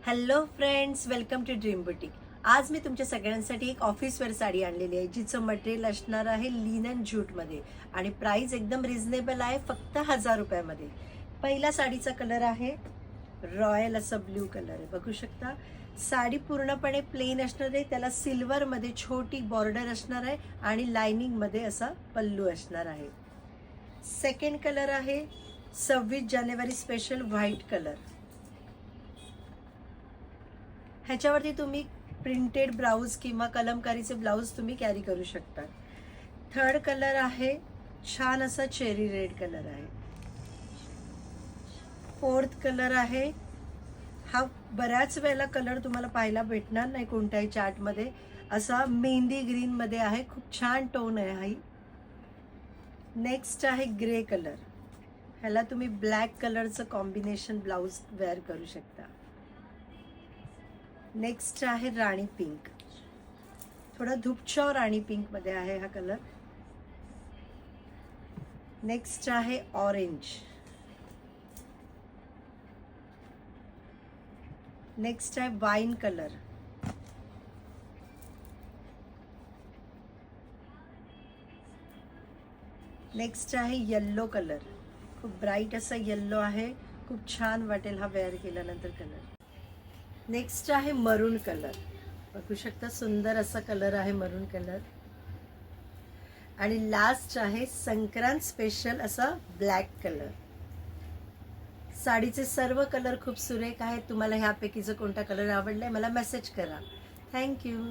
Hello friends, welcome to dream boutique. आज मी तुमच्या सगळ्यांसाठी एक ऑफिसवेअर साडी आणलेली आहे, जिचं मटेरियल असणार आहे लिनन ज्यूटमध्ये आणि प्राइस एकदम रिझनेबल आहे, फक्त 1000 रुपयामध्ये. पहिला साडीचा कलर आहे रॉयल असा ब्ल्यू कलर आहे, बघू शकता. साडी पूर्णपणे प्लेन असणार आहे, त्याला सिल्वरमध्ये छोटी बॉर्डर असणार आहे आणि लायनिंगमध्ये असा पल्लू असणार आहे. सेकंड कलर आहे 26 जानेवारी स्पेशल व्हाईट कलर. ह्याच्यावरती तुम्ही प्रिंटेड ब्लाऊज किंवा कलमकारीचे ब्लाऊज तुम्ही कॅरी करू शकता. थर्ड कलर आहे छान असा चेरी रेड कलर आहे. फोर्थ कलर आहे, हा बऱ्याच वेळेला कलर तुम्हाला पाहायला भेटणार नाही कोणत्याही चार्टमध्ये, असा मेहंदी ग्रीन मध्ये आहे, खूप छान टोन आहे हा. नेक्स्ट आहे ग्रे कलर. ह्याला तुम्ही ब्लॅक कलरचं कॉम्बिनेशन ब्लाऊज वेअर करू शकता. नेक्स्ट आहे राणी पिंक, थोडा धुपछाव राणी पिंक मध्ये आहे हा कलर. नेक्स्ट आहे ऑरेंज. नेक्स्ट आहे वाईन कलर. नेक्स्ट आहे येल्लो कलर, खूप ब्राईट असा येल्लो आहे, खूप छान वाटेल हा वेअर केल्यानंतर कलर. नेक्स्ट आहे मरून कलर, बघू शकता सुंदर असा कलर आहे मरून कलर. आणि लास्ट आहे संक्रांत स्पेशल असा ब्लॅक कलर. साडीचे सर्व कलर खूप सुरेख आहेत. तुम्हाला ह्यापैकी जर कोणता कलर आवडलाय मला मेसेज करा. थँक्यू.